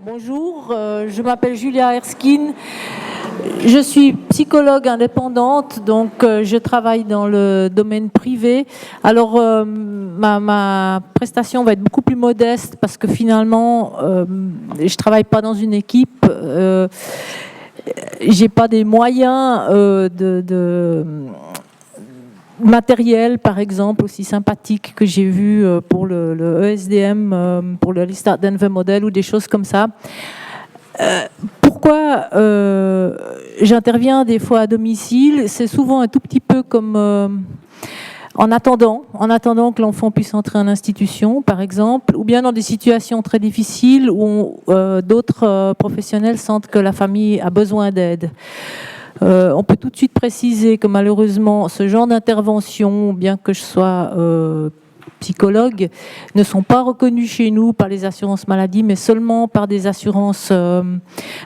Bonjour, je m'appelle Julia Erskine. Je suis psychologue indépendante, donc je travaille dans le domaine privé. Alors ma prestation va être beaucoup plus modeste parce que finalement, je travaille pas dans une équipe. J'ai pas des moyens de matériel, par exemple, aussi sympathique que j'ai vu pour le ESDM, pour le Lista Denver Model ou des choses comme ça. Pourquoi j'interviens des fois à domicile? C'est souvent un tout petit peu comme en attendant que l'enfant puisse entrer en institution, par exemple, ou bien dans des situations très difficiles où d'autres professionnels sentent que la famille a besoin d'aide. On peut tout de suite préciser que malheureusement, ce genre d'intervention, bien que je sois psychologue, ne sont pas reconnus chez nous par les assurances maladie, mais seulement par des assurances,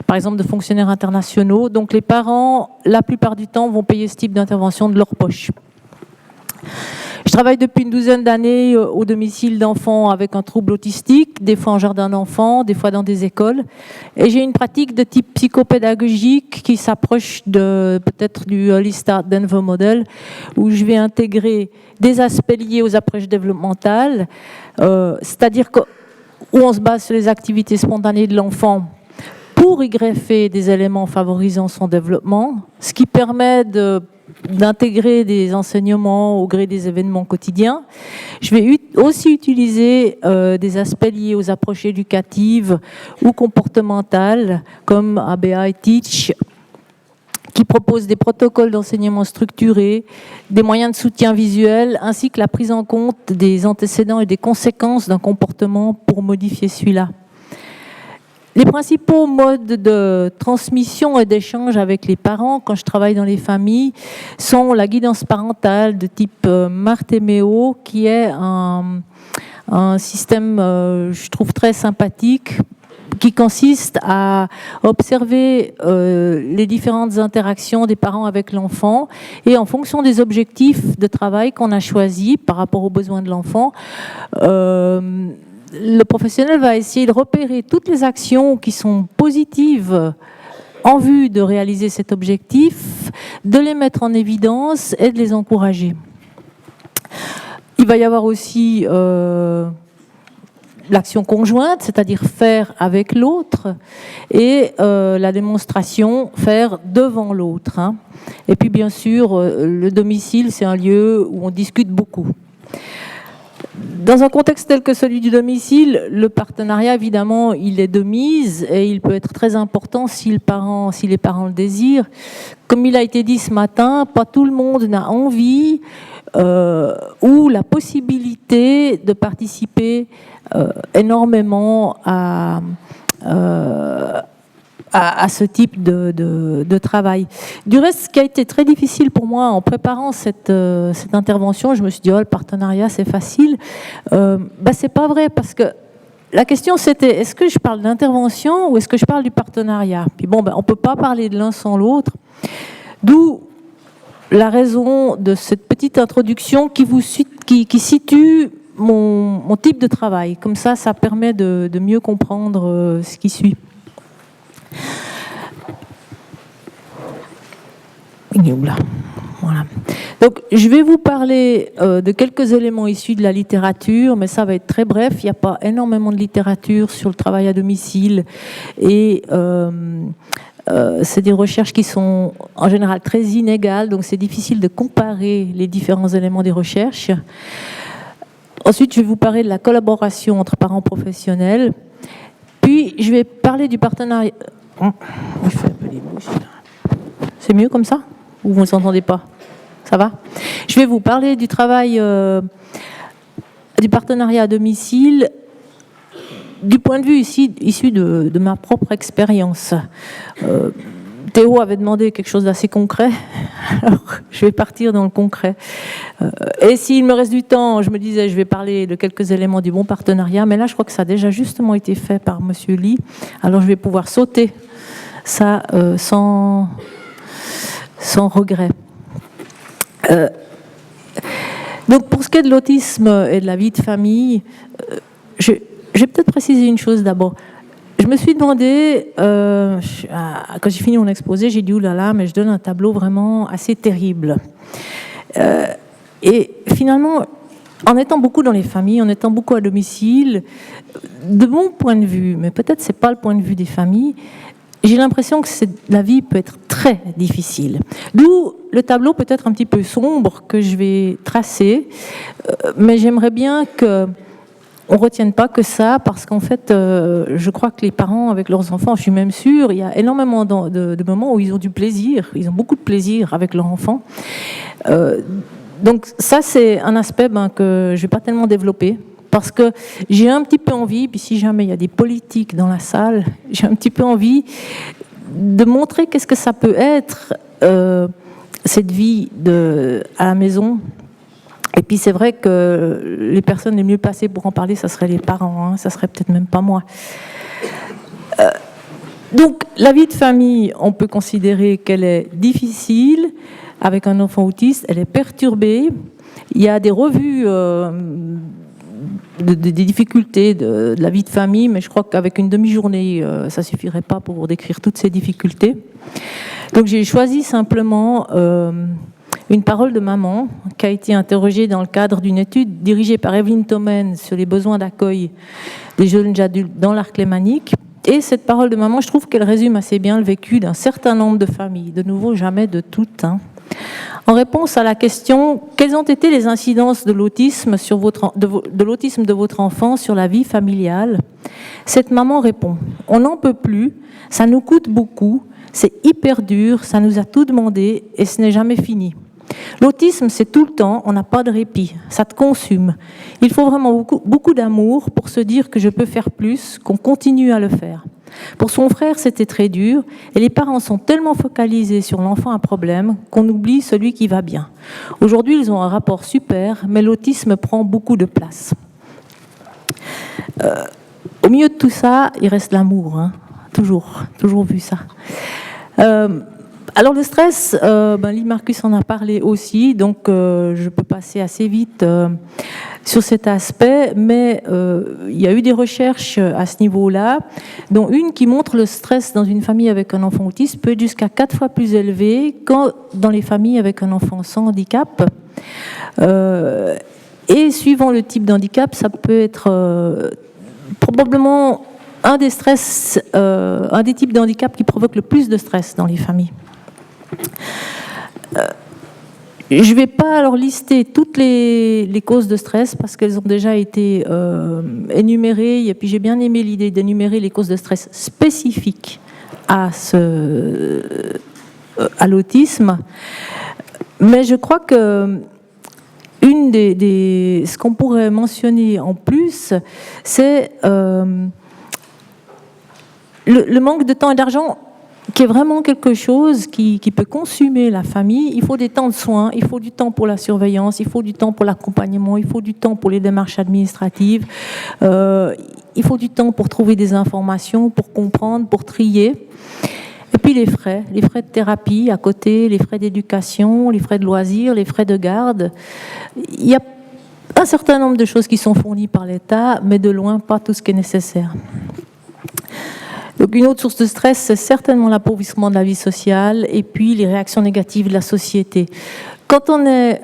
par exemple, de fonctionnaires internationaux. Donc les parents, la plupart du temps, vont payer ce type d'intervention de leur poche. Je travaille depuis une douzaine d'années au domicile d'enfants avec un trouble autistique, des fois en jardin d'enfants, des fois dans des écoles. Et j'ai une pratique de type psychopédagogique qui s'approche de peut-être du Early Start Denver Model, où je vais intégrer des aspects liés aux approches développementales, c'est-à-dire où on se base sur les activités spontanées de l'enfant pour y greffer des éléments favorisant son développement, ce qui permet d'intégrer des enseignements au gré des événements quotidiens. Je vais aussi utiliser des aspects liés aux approches éducatives ou comportementales, comme ABA et Teach, qui proposent des protocoles d'enseignement structurés, des moyens de soutien visuel, ainsi que la prise en compte des antécédents et des conséquences d'un comportement pour modifier celui-là. Les principaux modes de transmission et d'échange avec les parents, quand je travaille dans les familles, sont la guidance parentale de type Marthéméo, qui est un système, je trouve, très sympathique, qui consiste à observer les différentes interactions des parents avec l'enfant et en fonction des objectifs de travail qu'on a choisis par rapport aux besoins de l'enfant, le professionnel va essayer de repérer toutes les actions qui sont positives en vue de réaliser cet objectif, de les mettre en évidence et de les encourager. Il va y avoir aussi l'action conjointe, c'est-à-dire faire avec l'autre, et la démonstration, faire devant l'autre. Et puis bien sûr, le domicile, c'est un lieu où on discute beaucoup. Dans un contexte tel que celui du domicile, le partenariat, évidemment, il est de mise et il peut être très important si les parents le désirent. Comme il a été dit ce matin, pas tout le monde n'a envie ou la possibilité de participer énormément à ce type de travail. Du reste, ce qui a été très difficile pour moi en préparant cette intervention, je me suis dit, oh, le partenariat, c'est facile. C'est pas vrai, parce que la question, c'était, est-ce que je parle d'intervention ou est-ce que je parle du partenariat? Puis bon, on peut pas parler de l'un sans l'autre. D'où la raison de cette petite introduction qui situe mon type de travail. Comme ça permet de mieux comprendre ce qui suit. Voilà. Donc, je vais vous parler de quelques éléments issus de la littérature, mais ça va être très bref. Il n'y a pas énormément de littérature sur le travail à domicile et c'est des recherches qui sont en général très inégales, donc c'est difficile de comparer les différents éléments des recherches. Ensuite, je vais vous parler de la collaboration entre parents professionnels. Puis, je vais parler du partenariat. Je fais un peu les bouches. C'est mieux comme ça? Ou vous ne s'entendez pas? Ça va? Je vais vous parler du travail du partenariat à domicile du point de vue issu de ma propre expérience. Théo avait demandé quelque chose d'assez concret, alors je vais partir dans le concret. Et s'il me reste du temps, je me disais, je vais parler de quelques éléments du bon partenariat, mais là, je crois que ça a déjà justement été fait par Monsieur Lee, alors je vais pouvoir sauter ça sans regret. Donc, pour ce qui est de l'autisme et de la vie de famille, je vais peut-être préciser une chose d'abord. Je me suis demandé, quand j'ai fini mon exposé, j'ai dit oulala, mais je donne un tableau vraiment assez terrible. Et finalement, en étant beaucoup dans les familles, en étant beaucoup à domicile, de mon point de vue, mais peut-être c'est pas le point de vue des familles, j'ai l'impression que la vie peut être très difficile. D'où le tableau peut-être un petit peu sombre que je vais tracer, mais j'aimerais bien que on ne retienne pas que ça, parce qu'en fait, je crois que les parents avec leurs enfants, je suis même sûre, il y a énormément de moments où ils ont du plaisir, ils ont beaucoup de plaisir avec leurs enfants. Donc ça, c'est un aspect que je ne vais pas tellement développer, parce que j'ai un petit peu envie, puis si jamais il y a des politiques dans la salle, j'ai un petit peu envie de montrer qu'est-ce que ça peut être, cette vie à la maison. Et puis c'est vrai que les personnes les mieux placées pour en parler, ça serait les parents, ça serait peut-être même pas moi. Donc la vie de famille, on peut considérer qu'elle est difficile avec un enfant autiste, elle est perturbée. Il y a des revues des difficultés de la vie de famille, mais je crois qu'avec une demi-journée, ça suffirait pas pour décrire toutes ces difficultés. Donc j'ai choisi simplement une parole de maman qui a été interrogée dans le cadre d'une étude dirigée par Evelyne Thomen sur les besoins d'accueil des jeunes adultes dans l'arc lémanique. Et cette parole de maman, je trouve qu'elle résume assez bien le vécu d'un certain nombre de familles. De nouveau, jamais de toutes. En réponse à la question « Quelles ont été les incidences de l'autisme de votre enfant sur la vie familiale ?» Cette maman répond « On n'en peut plus, ça nous coûte beaucoup, c'est hyper dur, ça nous a tout demandé et ce n'est jamais fini. L'autisme, c'est tout le temps, on n'a pas de répit, ça te consume. Il faut vraiment beaucoup d'amour pour se dire que je peux faire plus, qu'on continue à le faire. Pour son frère, c'était très dur et les parents sont tellement focalisés sur l'enfant à problème qu'on oublie celui qui va bien. Aujourd'hui, ils ont un rapport super, mais l'autisme prend beaucoup de place. » Au milieu de tout ça, il reste l'amour, toujours vu ça. Alors le stress, Lee Marcus en a parlé aussi, donc je peux passer assez vite sur cet aspect, mais il y a eu des recherches à ce niveau-là, dont une qui montre le stress dans une famille avec un enfant autiste peut être jusqu'à 4 fois plus élevé que dans les familles avec un enfant sans handicap. Et suivant le type d'handicap, ça peut être probablement un des types de handicap qui provoque le plus de stress dans les familles. Je ne vais pas alors lister toutes les causes de stress parce qu'elles ont déjà été énumérées, et puis j'ai bien aimé l'idée d'énumérer les causes de stress spécifiques à l'autisme, mais je crois que ce qu'on pourrait mentionner en plus, c'est le manque de temps et d'argent, qui est vraiment quelque chose qui peut consumer la famille. Il faut des temps de soins, il faut du temps pour la surveillance, il faut du temps pour l'accompagnement, il faut du temps pour les démarches administratives, il faut du temps pour trouver des informations, pour comprendre, pour trier. Et puis les frais de thérapie à côté, les frais d'éducation, les frais de loisirs, les frais de garde. Il y a un certain nombre de choses qui sont fournies par l'État, mais de loin pas tout ce qui est nécessaire. Donc une autre source de stress, c'est certainement l'appauvrissement de la vie sociale et puis les réactions négatives de la société. Quand on est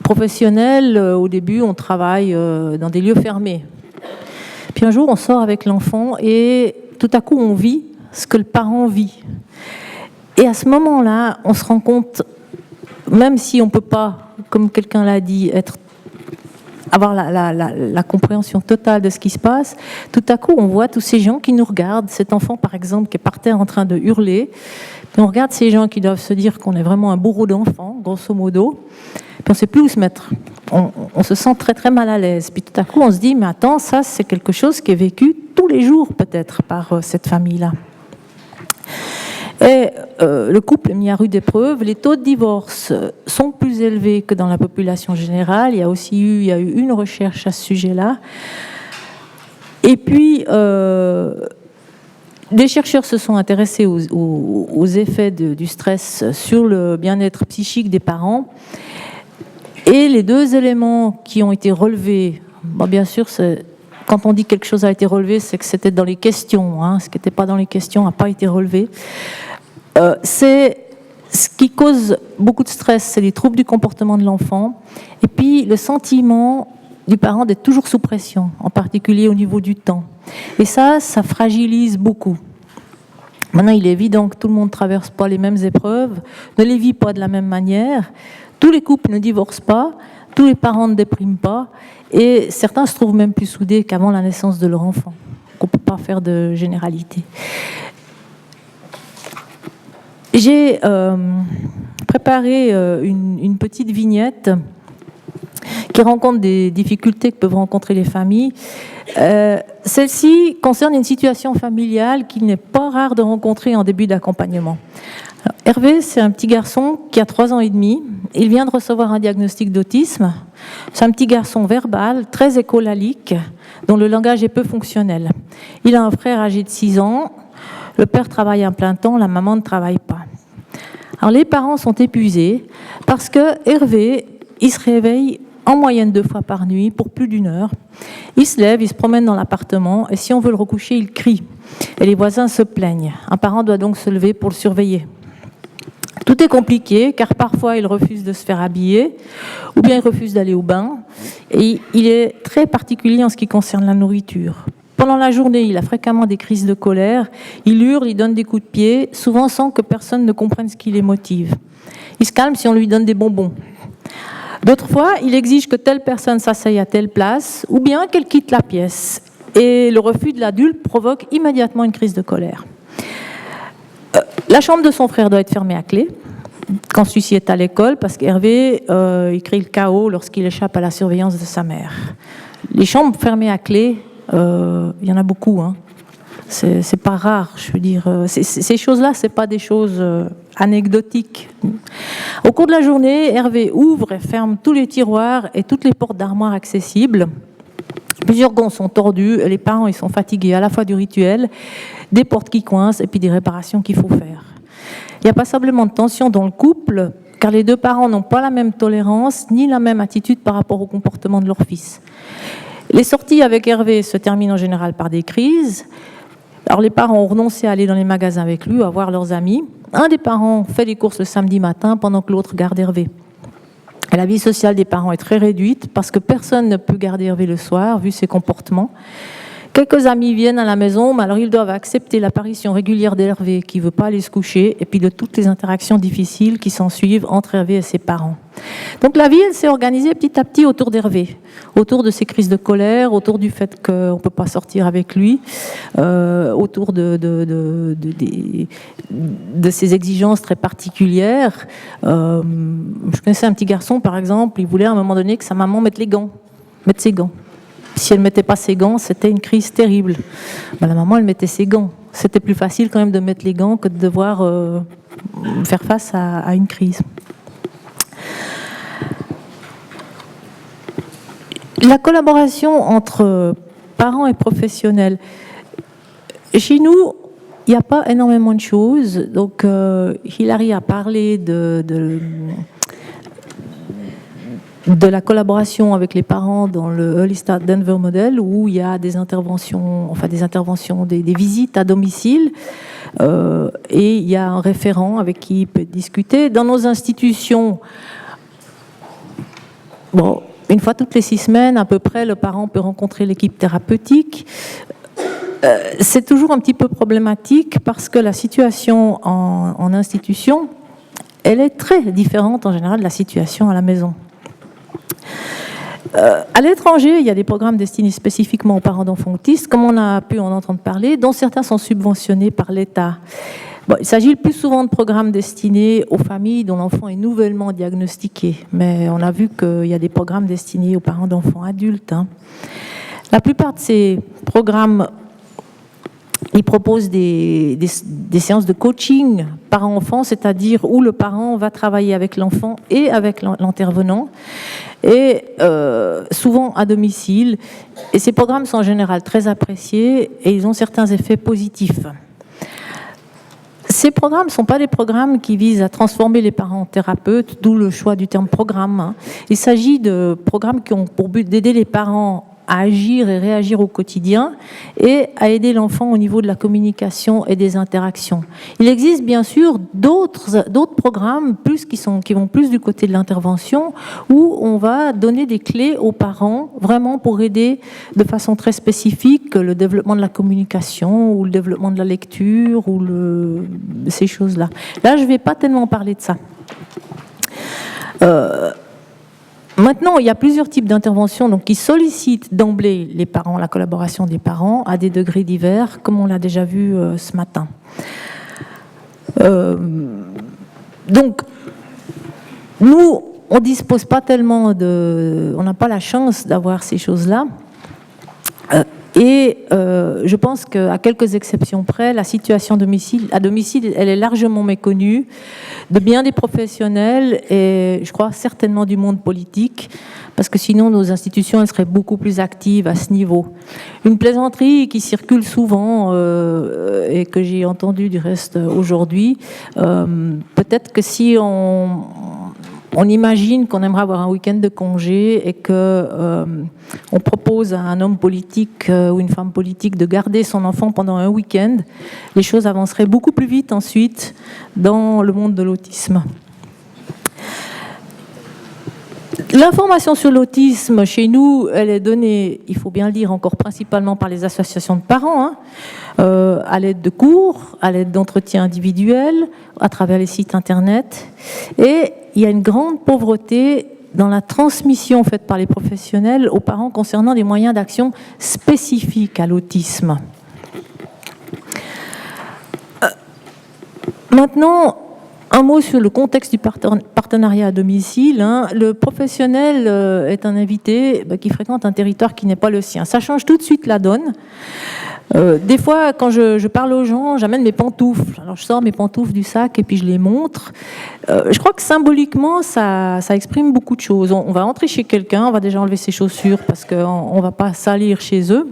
professionnel, au début, on travaille dans des lieux fermés. Puis un jour, on sort avec l'enfant et tout à coup, on vit ce que le parent vit. Et à ce moment-là, on se rend compte, même si on ne peut pas, comme quelqu'un l'a dit, avoir la compréhension totale de ce qui se passe, tout à coup, on voit tous ces gens qui nous regardent. Cet enfant, par exemple, qui est par terre en train de hurler. Puis on regarde ces gens qui doivent se dire qu'on est vraiment un bourreau d'enfant, grosso modo. Puis on ne sait plus où se mettre. On se sent très, très mal à l'aise. Puis tout à coup, on se dit, mais attends, ça, c'est quelque chose qui est vécu tous les jours, peut-être, par cette famille-là. Et le couple est mis à rude épreuve. Les taux de divorce sont plus élevés que dans la population générale. Il y a eu une recherche à ce sujet-là. Et puis, des chercheurs se sont intéressés aux effets du stress sur le bien-être psychique des parents. Et les deux éléments qui ont été relevés, bon, bien sûr, c'est quand on dit quelque chose a été relevé, c'est que c'était dans les questions. Hein. Ce qui n'était pas dans les questions n'a pas été relevé. C'est ce qui cause beaucoup de stress, c'est les troubles du comportement de l'enfant. Et puis le sentiment du parent d'être toujours sous pression, en particulier au niveau du temps. Et ça fragilise beaucoup. Maintenant, il est évident que tout le monde ne traverse pas les mêmes épreuves, ne les vit pas de la même manière. Tous les couples ne divorcent pas, tous les parents ne dépriment pas, et certains se trouvent même plus soudés qu'avant la naissance de leur enfant. On ne peut pas faire de généralité. J'ai préparé une petite vignette qui rencontre des difficultés que peuvent rencontrer les familles. Celle-ci concerne une situation familiale qu'il n'est pas rare de rencontrer en début d'accompagnement. Alors, Hervé, c'est un petit garçon qui a 3 ans et demi. Il vient de recevoir un diagnostic d'autisme. C'est un petit garçon verbal, très écolalique, dont le langage est peu fonctionnel. Il a un frère âgé de 6 ans. Le père travaille à plein temps, la maman ne travaille pas. Alors les parents sont épuisés parce que Hervé, il se réveille en moyenne 2 fois par nuit pour plus d'1 heure. Il se lève, il se promène dans l'appartement et si on veut le recoucher, il crie. Et les voisins se plaignent. Un parent doit donc se lever pour le surveiller. Tout est compliqué car parfois il refuse de se faire habiller ou bien il refuse d'aller au bain. Et il est très particulier en ce qui concerne la nourriture. Pendant la journée, il a fréquemment des crises de colère. Il hurle, il donne des coups de pied, souvent sans que personne ne comprenne ce qui les motive. Il se calme si on lui donne des bonbons. D'autres fois, il exige que telle personne s'asseye à telle place ou bien qu'elle quitte la pièce. Et le refus de l'adulte provoque immédiatement une crise de colère. La chambre de son frère doit être fermée à clé quand celui-ci est à l'école parce qu'Hervé il crée le chaos lorsqu'il échappe à la surveillance de sa mère. Les chambres fermées à clé, il y en a beaucoup. Hein. C'est pas rare, je veux dire. Ces choses-là, c'est pas des choses anecdotiques. Au cours de la journée, Hervé ouvre et ferme tous les tiroirs et toutes les portes d'armoire accessibles. Plusieurs gonds sont tordus et les parents ils sont fatigués à la fois du rituel, des portes qui coincent et puis des réparations qu'il faut faire. Il y a passablement de tension dans le couple car les 2 parents n'ont pas la même tolérance ni la même attitude par rapport au comportement de leur fils. Les sorties avec Hervé se terminent en général par des crises. Alors les parents ont renoncé à aller dans les magasins avec lui, à voir leurs amis. Un des parents fait les courses le samedi matin pendant que l'autre garde Hervé. Et la vie sociale des parents est très réduite parce que personne ne peut garder Hervé le soir, vu ses comportements. Quelques amis viennent à la maison, mais alors ils doivent accepter l'apparition régulière d'Hervé qui ne veut pas aller se coucher, et puis de toutes les interactions difficiles qui s'en suivent entre Hervé et ses parents. Donc la vie, elle s'est organisée petit à petit autour d'Hervé, autour de ses crises de colère, autour du fait qu'on ne peut pas sortir avec lui, autour de ses exigences très particulières. Je connaissais un petit garçon, par exemple, il voulait à un moment donné que sa maman mette ses gants. Si elle ne mettait pas ses gants, c'était une crise terrible. Ben, la maman, elle mettait ses gants. C'était plus facile quand même de mettre les gants que de devoir faire face à une crise. La collaboration entre parents et professionnels. Chez nous, il n'y a pas énormément de choses. Donc, Hilary a parlé de la collaboration avec les parents dans le Early Start Denver Model où il y a des interventions, des visites à domicile et il y a un référent avec qui il peut discuter. Dans nos institutions, une fois toutes les 6 semaines à peu près, le parent peut rencontrer l'équipe thérapeutique. C'est toujours un petit peu problématique parce que la situation en institution, elle est très différente en général de la situation à la maison. À l'étranger, il y a des programmes destinés spécifiquement aux parents d'enfants autistes, comme on a pu en entendre parler, dont certains sont subventionnés par l'État. Il s'agit le plus souvent de programmes destinés aux familles dont l'enfant est nouvellement diagnostiqué, mais on a vu qu'il y a des programmes destinés aux parents d'enfants adultes. Hein. La plupart de ces programmes, ils proposent des séances de coaching parent-enfant, c'est-à-dire où le parent va travailler avec l'enfant et avec l'intervenant, et souvent à domicile. Et ces programmes sont en général très appréciés et ils ont certains effets positifs. Ces programmes ne sont pas des programmes qui visent à transformer les parents en thérapeutes, d'où le choix du terme programme. Il s'agit de programmes qui ont pour but d'aider les parents à agir et réagir au quotidien et à aider l'enfant au niveau de la communication et des interactions. Il existe bien sûr d'autres programmes qui vont plus du côté de l'intervention, où on va donner des clés aux parents vraiment pour aider de façon très spécifique le développement de la communication ou le développement de la lecture ou ces choses-là. Là, je ne vais pas tellement parler de ça. Maintenant, il y a plusieurs types d'interventions donc, qui sollicitent d'emblée les parents, la collaboration des parents à des degrés divers, comme on l'a déjà vu ce matin. Donc, nous, on ne dispose pas tellement on n'a pas la chance d'avoir ces choses-là. Et je pense qu'à quelques exceptions près, la situation à domicile, elle est largement méconnue de bien des professionnels et je crois certainement du monde politique, parce que sinon nos institutions elles seraient beaucoup plus actives à ce niveau. Une plaisanterie qui circule souvent et que j'ai entendue du reste aujourd'hui, peut-être que si on imagine qu'on aimerait avoir un week-end de congé et que on propose à un homme politique ou une femme politique de garder son enfant pendant un week-end, les choses avanceraient beaucoup plus vite ensuite dans le monde de l'autisme. L'information sur l'autisme chez nous, elle est donnée, il faut bien le dire, encore principalement par les associations de parents, à l'aide de cours, à l'aide d'entretiens individuels, à travers les sites internet. Et il y a une grande pauvreté dans la transmission faite par les professionnels aux parents concernant des moyens d'action spécifiques à l'autisme. Maintenant, un mot sur le contexte du partenariat à domicile. Le professionnel est un invité qui fréquente un territoire qui n'est pas le sien. Ça change tout de suite la donne. Des fois, quand je parle aux gens, j'amène mes pantoufles. Alors, je sors mes pantoufles du sac et puis je les montre. Je crois que symboliquement, ça exprime beaucoup de choses. On va entrer chez quelqu'un, on va déjà enlever ses chaussures parce qu'on ne va pas salir chez eux.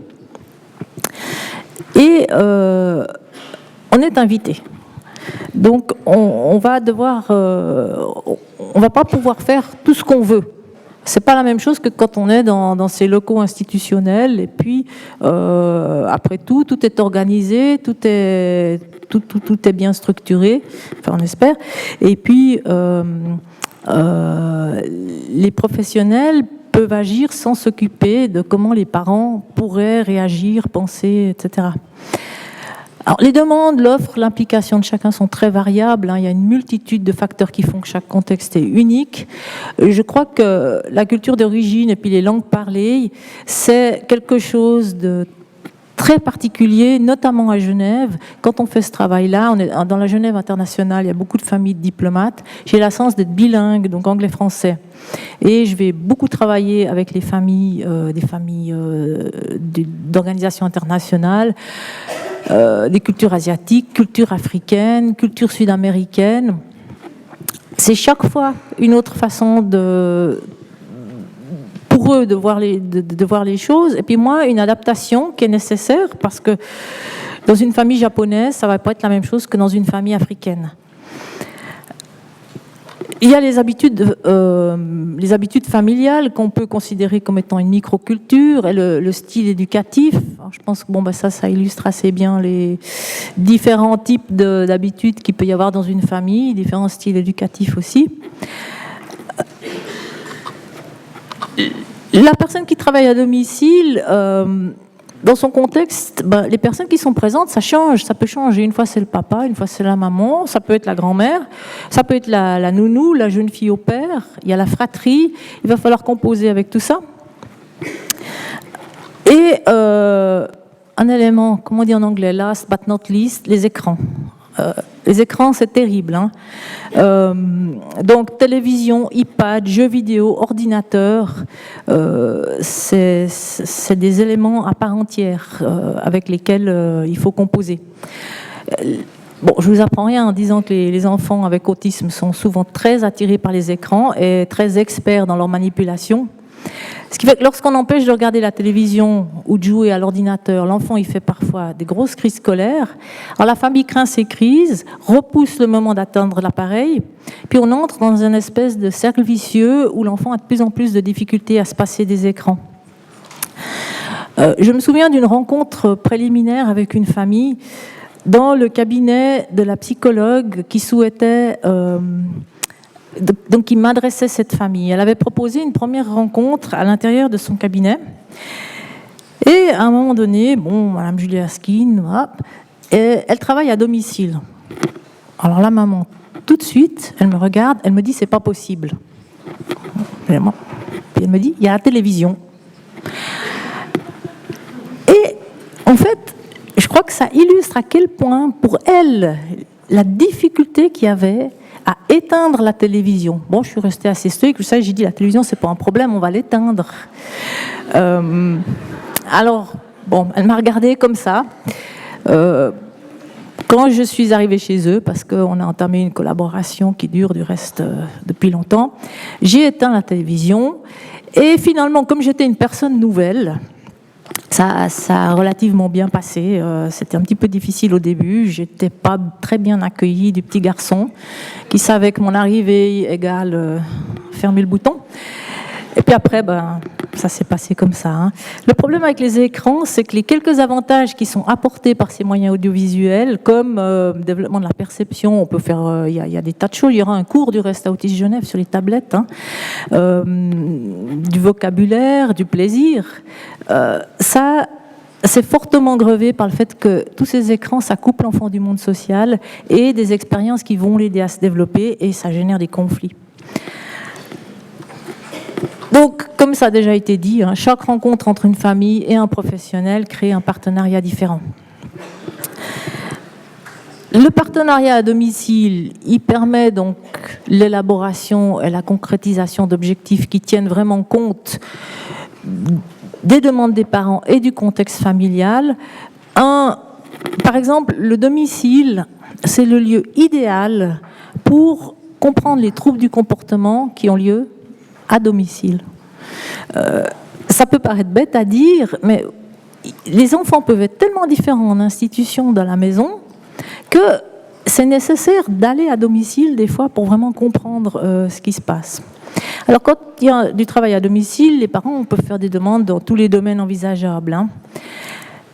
Et on est invité. Donc, on va pas pouvoir faire tout ce qu'on veut. C'est pas la même chose que quand on est dans ces locaux institutionnels. Et puis, après tout est organisé, tout est bien structuré. Enfin, on espère. Et puis, les professionnels peuvent agir sans s'occuper de comment les parents pourraient réagir, penser, etc. Alors, les demandes, l'offre, l'implication de chacun sont très variables. Il y a une multitude de facteurs qui font que chaque contexte est unique. Je crois que la culture d'origine et puis les langues parlées, c'est quelque chose de très particulier, notamment à Genève. Quand on fait ce travail-là, on est dans la Genève internationale, il y a beaucoup de familles de diplomates. J'ai la chance d'être bilingue, donc anglais-français. Et je vais beaucoup travailler avec les familles, d'organisations internationales, des cultures asiatiques, cultures africaines, cultures sud-américaines. C'est chaque fois une autre façon pour eux de voir les choses. Et puis moi, une adaptation qui est nécessaire parce que dans une famille japonaise, ça ne va pas être la même chose que dans une famille africaine. Il y a les habitudes familiales qu'on peut considérer comme étant une microculture et le style éducatif. Alors, je pense que ça illustre assez bien les différents types d'habitudes qu'il peut y avoir dans une famille, différents styles éducatifs aussi. La personne qui travaille à domicile, dans son contexte, les personnes qui sont présentes, ça change, ça peut changer. Une fois c'est le papa, une fois c'est la maman, ça peut être la grand-mère, ça peut être la nounou, la jeune fille au père, il y a la fratrie, il va falloir composer avec tout ça. Et un élément, comment on dit en anglais, last but not least, les écrans. Les écrans, c'est terrible. Donc, télévision, iPad, jeux vidéo, ordinateur, c'est des éléments à part entière avec lesquels il faut composer. Bon, je ne vous apprends rien en disant que les enfants avec autisme sont souvent très attirés par les écrans et très experts dans leur manipulation. Ce qui fait que lorsqu'on empêche de regarder la télévision ou de jouer à l'ordinateur, l'enfant il fait parfois des grosses crises scolaires. Alors la famille craint ces crises, repousse le moment d'atteindre l'appareil, puis on entre dans une espèce de cercle vicieux où l'enfant a de plus en plus de difficultés à se passer des écrans. Je me souviens d'une rencontre préliminaire avec une famille dans le cabinet de la psychologue qui souhaitait, donc qui m'adressait cette famille. Elle avait proposé une première rencontre à l'intérieur de son cabinet. Et à un moment donné, bon, Madame Julia Askin, hop, elle travaille à domicile. Alors la maman, tout de suite, elle me regarde, elle me dit c'est pas possible. Puis elle me dit il y a la télévision. Et en fait, je crois que ça illustre à quel point, pour elle, la difficulté qu'il y avait à éteindre la télévision. Bon, je suis restée assez stoïque, j'ai dit la télévision c'est pas un problème, on va l'éteindre. Alors, bon, elle m'a regardée comme ça. Quand je suis arrivée chez eux, parce qu'on a entamé une collaboration qui dure du reste depuis longtemps, j'ai éteint la télévision. Et finalement, comme j'étais une personne nouvelle, ça a relativement bien passé. C'était un petit peu difficile au début. J'étais pas très bien accueillie du petit garçon qui savait que mon arrivée égale fermer le bouton. Et puis après, ça s'est passé comme ça. Hein. Le problème avec les écrans, c'est que les quelques avantages qui sont apportés par ces moyens audiovisuels, comme le développement de la perception, on peut faire, il y a des tas de choses. Il y aura un cours du reste à Autisme Genève sur les tablettes, hein, du vocabulaire, du plaisir. Ça, c'est fortement grevé par le fait que tous ces écrans, ça coupe l'enfant du monde social et des expériences qui vont l'aider à se développer et ça génère des conflits. Donc, comme ça a déjà été dit, hein, chaque rencontre entre une famille et un professionnel crée un partenariat différent. Le partenariat à domicile, il permet donc l'élaboration et la concrétisation d'objectifs qui tiennent vraiment compte des demandes des parents et du contexte familial. Par exemple, le domicile, c'est le lieu idéal pour comprendre les troubles du comportement qui ont lieu à domicile. Ça peut paraître bête à dire, mais les enfants peuvent être tellement différents en institution dans la maison que c'est nécessaire d'aller à domicile des fois pour vraiment comprendre ce qui se passe. Alors quand il y a du travail à domicile, les parents peuvent faire des demandes dans tous les domaines envisageables. Hein.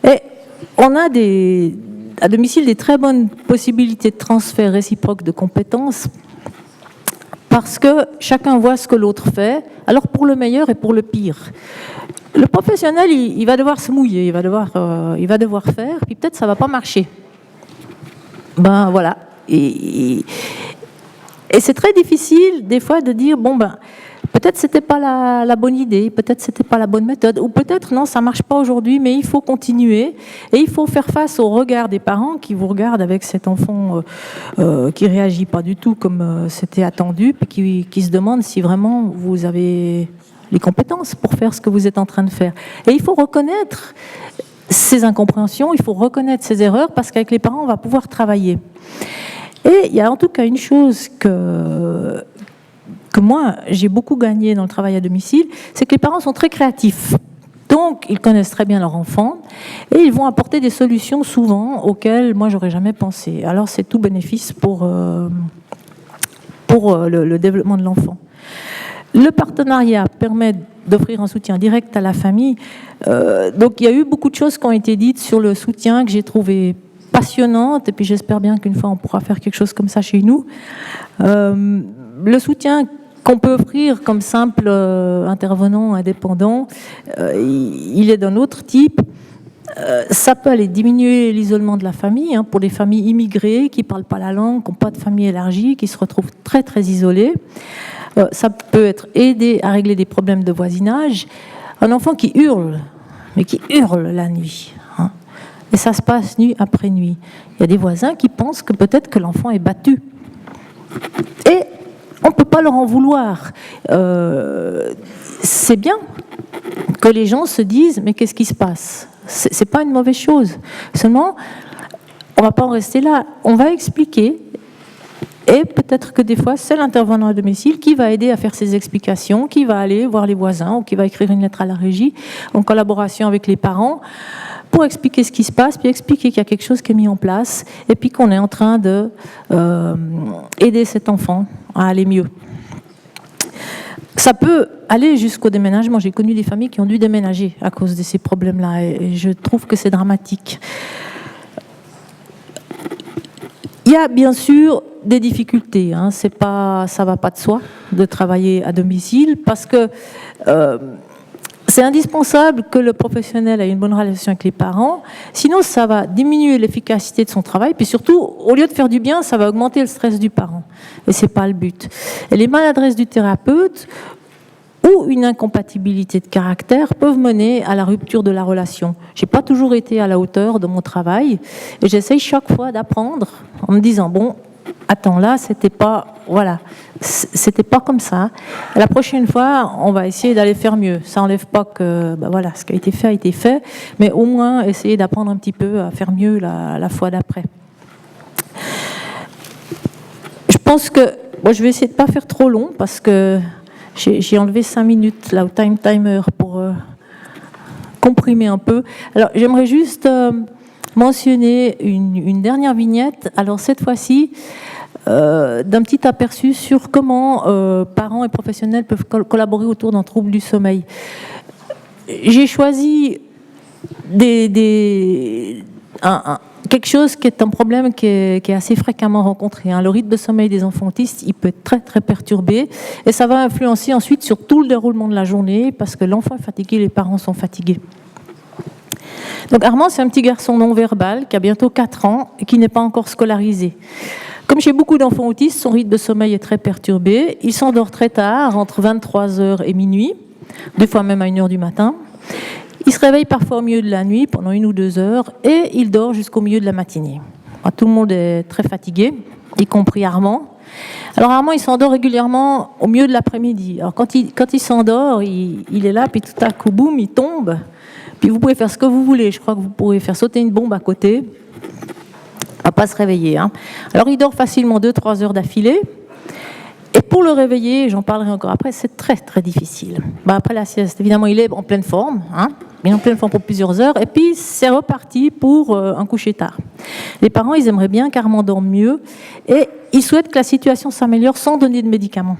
Et on a à domicile des très bonnes possibilités de transfert réciproque de compétences parce que chacun voit ce que l'autre fait, alors pour le meilleur et pour le pire. Le professionnel, il va devoir se mouiller, il va devoir faire, puis peut-être ça ne va pas marcher. Ben voilà. Et c'est très difficile des fois de dire, peut-être c'était pas la bonne idée, peut-être c'était pas la bonne méthode, ou peut-être non, ça marche pas aujourd'hui, mais il faut continuer et il faut faire face au regard des parents qui vous regardent avec cet enfant qui réagit pas du tout comme c'était attendu, puis qui se demande si vraiment vous avez les compétences pour faire ce que vous êtes en train de faire. Et il faut reconnaître ces incompréhensions, il faut reconnaître ces erreurs parce qu'avec les parents, on va pouvoir travailler. Et il y a en tout cas une chose que moi, j'ai beaucoup gagné dans le travail à domicile, c'est que les parents sont très créatifs. Donc, ils connaissent très bien leur enfant et ils vont apporter des solutions souvent auxquelles moi, j'aurais jamais pensé. Alors, c'est tout bénéfice pour le développement de l'enfant. Le partenariat permet d'offrir un soutien direct à la famille. Donc, il y a eu beaucoup de choses qui ont été dites sur le soutien que j'ai trouvé passionnante et puis j'espère bien qu'une fois, on pourra faire quelque chose comme ça chez nous. Le soutien qu'on peut offrir comme simple intervenant indépendant, il est d'un autre type. Ça peut aller diminuer l'isolement de la famille, hein, pour les familles immigrées qui ne parlent pas la langue, qui n'ont pas de famille élargie, qui se retrouvent très très isolées. Ça peut être aider à régler des problèmes de voisinage. Un enfant qui hurle, mais qui hurle la nuit, hein, et ça se passe nuit après nuit. Il y a des voisins qui pensent que peut-être que l'enfant est battu. Et on ne peut pas leur en vouloir. C'est bien que les gens se disent « mais qu'est-ce qui se passe ?» C'est pas une mauvaise chose. Seulement, on ne va pas en rester là. On va expliquer. Et peut-être que des fois, c'est l'intervenant à domicile qui va aider à faire ces explications, qui va aller voir les voisins ou qui va écrire une lettre à la régie en collaboration avec les parents pour expliquer ce qui se passe, puis expliquer qu'il y a quelque chose qui est mis en place et puis qu'on est en train de aider cet enfant à aller mieux. Ça peut aller jusqu'au déménagement. J'ai connu des familles qui ont dû déménager à cause de ces problèmes-là, et je trouve que c'est dramatique. Il y a bien sûr des difficultés, hein. Ça ne va pas de soi de travailler à domicile, parce que c'est indispensable que le professionnel ait une bonne relation avec les parents, sinon ça va diminuer l'efficacité de son travail, puis surtout, au lieu de faire du bien, ça va augmenter le stress du parent, et ce n'est pas le but. Et les maladresses du thérapeute ou une incompatibilité de caractère peuvent mener à la rupture de la relation. Je n'ai pas toujours été à la hauteur de mon travail, et j'essaye chaque fois d'apprendre en me disant, bon, attends, là, c'était pas comme ça. La prochaine fois, on va essayer d'aller faire mieux. Ça n'enlève pas que, voilà, ce qui a été fait, mais au moins essayer d'apprendre un petit peu à faire mieux la fois d'après. Je pense que, je vais essayer de ne pas faire trop long, parce que j'ai enlevé 5 minutes là, au timer pour comprimer un peu. Alors, j'aimerais juste mentionner une dernière vignette. Alors, cette fois-ci, d'un petit aperçu sur comment parents et professionnels peuvent collaborer autour d'un trouble du sommeil. J'ai choisi quelque chose qui est un problème qui est assez fréquemment rencontré. Le rythme de sommeil des enfants autistes, il peut être très très perturbé, et ça va influencer ensuite sur tout le déroulement de la journée, parce que l'enfant est fatigué, les parents sont fatigués. Donc Armand, c'est un petit garçon non-verbal qui a bientôt 4 ans et qui n'est pas encore scolarisé. Comme chez beaucoup d'enfants autistes, son rythme de sommeil est très perturbé. Il s'endort très tard, entre 23h et minuit, des fois même à 1h du matin. Il se réveille parfois au milieu de la nuit, pendant 1 ou 2 heures, et il dort jusqu'au milieu de la matinée. Tout le monde est très fatigué, y compris Armand. Alors Armand, il s'endort régulièrement au milieu de l'après-midi. Alors quand il s'endort, il est là, puis tout à coup, boum, il tombe. Puis vous pouvez faire ce que vous voulez. Je crois que vous pourrez faire sauter une bombe à côté. Il ne va pas se réveiller. Alors il dort facilement 2-3 heures d'affilée. Et pour le réveiller, j'en parlerai encore après, c'est très très difficile. Après la sieste, évidemment, il est en pleine forme. Il est en pleine forme pour plusieurs heures. Et puis c'est reparti pour un coucher tard. Les parents, ils aimeraient bien qu'Armand dorme mieux. Et ils souhaitent que la situation s'améliore sans donner de médicaments.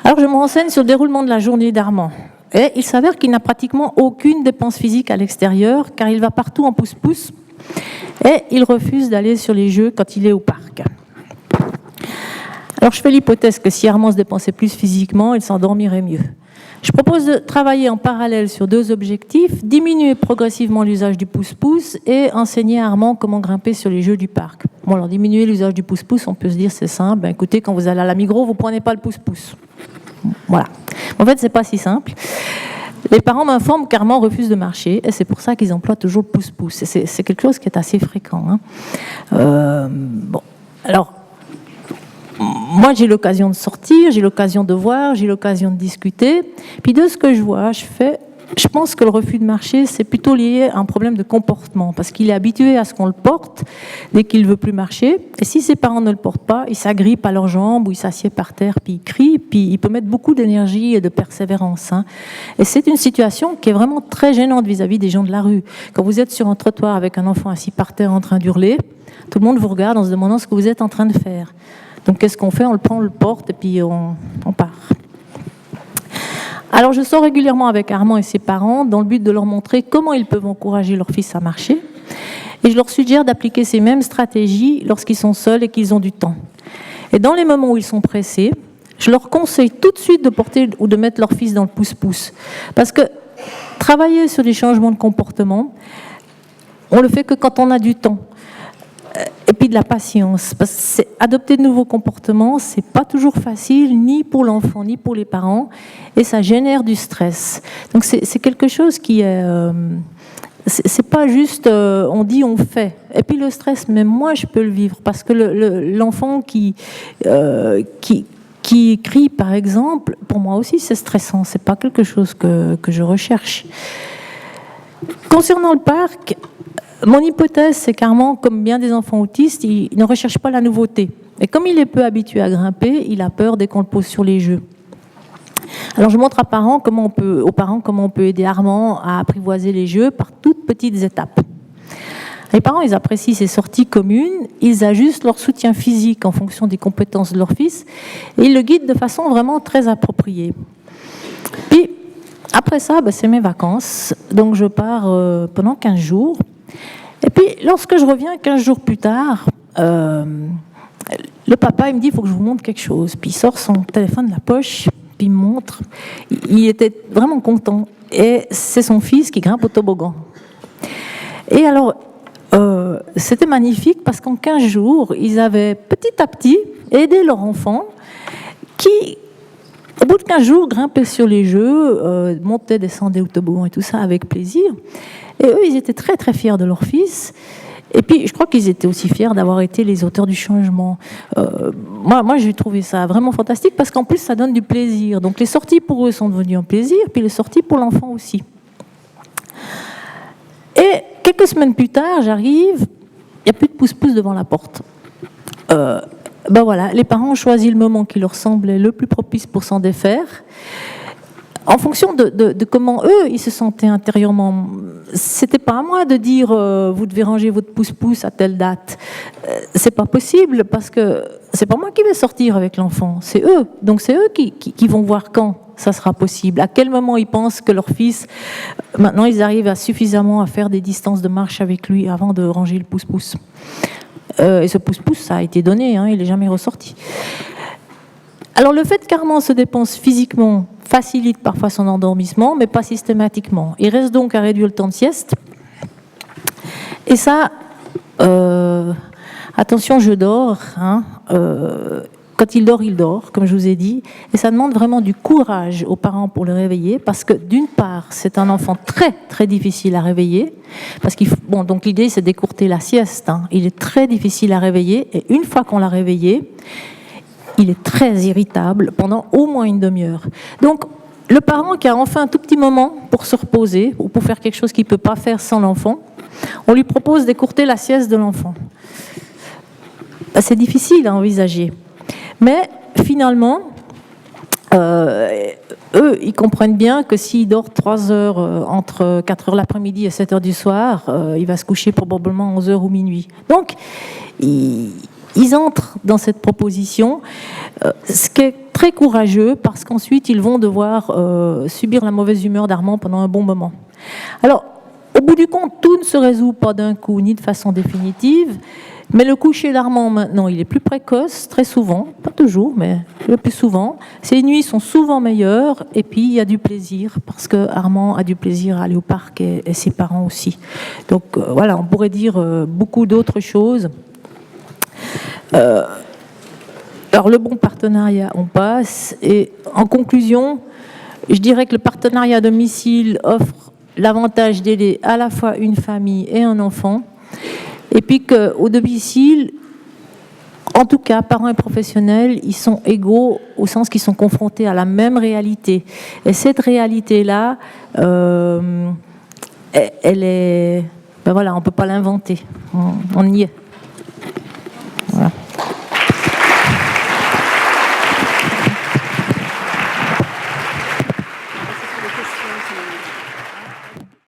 Alors je me renseigne sur le déroulement de la journée d'Armand. Et il s'avère qu'il n'a pratiquement aucune dépense physique à l'extérieur, car il va partout en pouce-pouce, et il refuse d'aller sur les jeux quand il est au parc. Alors je fais l'hypothèse que si Armand se dépensait plus physiquement, il s'endormirait mieux. Je propose de travailler en parallèle sur 2 objectifs, diminuer progressivement l'usage du pouce-pouce et enseigner à Armand comment grimper sur les jeux du parc. Bon, alors diminuer l'usage du pouce-pouce, on peut se dire c'est simple, écoutez, quand vous allez à la Migros, vous ne prenez pas le pouce-pouce. Voilà. En fait, c'est pas si simple. Les parents m'informent qu'Armand refuse de marcher, et c'est pour ça qu'ils emploient toujours le pouce-pouce. C'est quelque chose qui est assez fréquent. Bon, alors, moi j'ai l'occasion de sortir, j'ai l'occasion de voir, j'ai l'occasion de discuter. Puis de ce que je vois, je pense que le refus de marcher, c'est plutôt lié à un problème de comportement, parce qu'il est habitué à ce qu'on le porte dès qu'il ne veut plus marcher. Et si ses parents ne le portent pas, il s'agrippe à leurs jambes ou il s'assied par terre, puis il crie, puis il peut mettre beaucoup d'énergie et de persévérance. Et c'est une situation qui est vraiment très gênante vis-à-vis des gens de la rue. Quand vous êtes sur un trottoir avec un enfant assis par terre en train d'hurler, tout le monde vous regarde en se demandant ce que vous êtes en train de faire. Donc qu'est-ce qu'on fait? On le prend, on le porte et puis on part. Alors je sors régulièrement avec Armand et ses parents dans le but de leur montrer comment ils peuvent encourager leur fils à marcher. Et je leur suggère d'appliquer ces mêmes stratégies lorsqu'ils sont seuls et qu'ils ont du temps. Et dans les moments où ils sont pressés, je leur conseille tout de suite de porter ou de mettre leur fils dans le pouce-pouce. Parce que travailler sur des changements de comportement, on le fait que quand on a du temps. Et puis de la patience, parce que adopter de nouveaux comportements, c'est pas toujours facile, ni pour l'enfant, ni pour les parents, et ça génère du stress. Donc c'est quelque chose qui est... c'est pas juste on dit, on fait. Et puis le stress, même moi je peux le vivre, parce que l'enfant qui crie, par exemple, pour moi aussi c'est stressant, c'est pas quelque chose que je recherche. Concernant le parc, mon hypothèse, c'est qu'Armand, comme bien des enfants autistes, il ne recherche pas la nouveauté. Et comme il est peu habitué à grimper, il a peur dès qu'on le pose sur les jeux. Alors je montre aux parents comment on peut aider Armand à apprivoiser les jeux par toutes petites étapes. Les parents, ils apprécient ces sorties communes, ils ajustent leur soutien physique en fonction des compétences de leur fils et ils le guident de façon vraiment très appropriée. Puis, après ça, c'est mes vacances, donc je pars pendant 15 jours. Et puis, lorsque je reviens 15 jours plus tard, le papa, il me dit, il faut que je vous montre quelque chose. Puis il sort son téléphone de la poche, puis il me montre. Il était vraiment content. Et c'est son fils qui grimpe au toboggan. Et alors, c'était magnifique parce qu'en 15 jours, ils avaient petit à petit aidé leur enfant qui, au bout de 15 jours, grimpait sur les jeux, montait, descendait au toboggan et tout ça avec plaisir. Et eux, ils étaient très très fiers de leur fils. Et puis, je crois qu'ils étaient aussi fiers d'avoir été les auteurs du changement. Moi, j'ai trouvé ça vraiment fantastique parce qu'en plus, ça donne du plaisir. Donc, les sorties pour eux sont devenues un plaisir, puis les sorties pour l'enfant aussi. Et quelques semaines plus tard, j'arrive, il n'y a plus de pouce-pouce devant la porte. Voilà, les parents ont choisi le moment qui leur semblait le plus propice pour s'en défaire. En fonction de comment eux, ils se sentaient intérieurement. C'était pas à moi de dire vous devez ranger votre pouce-pouce à telle date. C'est pas possible parce que c'est pas moi qui vais sortir avec l'enfant, c'est eux. Donc c'est eux qui vont voir quand ça sera possible, à quel moment ils pensent que leur fils, maintenant ils arrivent suffisamment à faire des distances de marche avec lui avant de ranger le pouce-pouce. Et ce pouce-pouce, ça a été donné, il n'est jamais ressorti. Alors le fait qu'Armand se dépense physiquement facilite parfois son endormissement, mais pas systématiquement. Il reste donc à réduire le temps de sieste. Et ça, attention, je dors. Quand il dort, comme je vous ai dit. Et ça demande vraiment du courage aux parents pour le réveiller, parce que d'une part, c'est un enfant très, très difficile à réveiller. Parce donc l'idée, c'est d'écourter la sieste. Il est très difficile à réveiller. Et une fois qu'on l'a réveillé, il est très irritable pendant au moins une demi-heure. Donc, le parent qui a enfin un tout petit moment pour se reposer ou pour faire quelque chose qu'il ne peut pas faire sans l'enfant, on lui propose d'écourter la sieste de l'enfant. C'est difficile à envisager. Mais finalement, eux, ils comprennent bien que s'il dort 3 heures entre 4 heures l'après-midi et 7 heures du soir, il va se coucher probablement à 11 heures ou minuit. Donc, ils entrent dans cette proposition, ce qui est très courageux parce qu'ensuite ils vont devoir subir la mauvaise humeur d'Armand pendant un bon moment. Alors, au bout du compte, tout ne se résout pas d'un coup ni de façon définitive, mais le coucher d'Armand maintenant, il est plus précoce, très souvent, pas toujours, mais le plus souvent. Ses nuits sont souvent meilleures et puis il y a du plaisir parce que Armand a du plaisir à aller au parc et ses parents aussi. Donc voilà, on pourrait dire beaucoup d'autres choses. Alors le bon partenariat, on passe. Et en conclusion, je dirais que le partenariat à domicile offre l'avantage d'aider à la fois une famille et un enfant. Et puis qu'au domicile, en tout cas, parents et professionnels, ils sont égaux au sens qu'ils sont confrontés à la même réalité. Et cette réalité-là, elle est... on ne peut pas l'inventer. On y est.